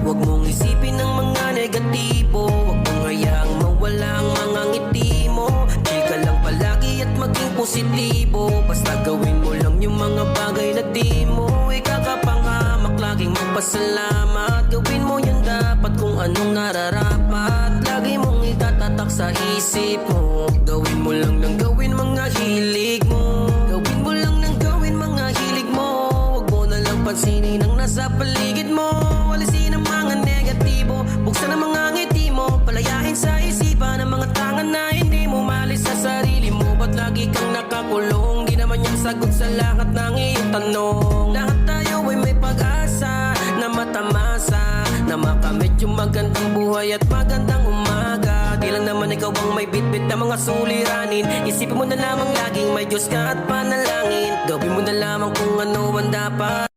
Huwag mong isipin ang mga negatibo, huwag mong hayaang mawala ang mga ngiti mo. Chill ka lang palagi at maging positibo, basta gawin mo lang yung mga bagay na di mo ikakapanghamak. Laging magpasalamat, gawin mo yung dapat kung anong nararapat. Lagi mong itatatak sa isip mo, gawin mo lang ng gawin mga hilig mo. Gawin mo lang ng gawin mga hilig mo, huwag mo na lang pansinin ang nasa paligid mo. Alisin ang mga negatibo, buksan ang mga ngiti mo, palayain sa isipan ang mga tangan na hindi mo malis sa sarili mo. Ba't lagi kang nakakulong? Di naman yung sagot sa lahat ng iyong tanong. Lahat tayo ay may pag-asa na matamasa, na makamit yung magandang buhay at magandang umaga. Di lang naman ikaw ang may bitbit na mga suliranin. Isipin mo na lamang laging may Diyos ka at panalangin. Gawin mo na lamang kung ano ang dapat.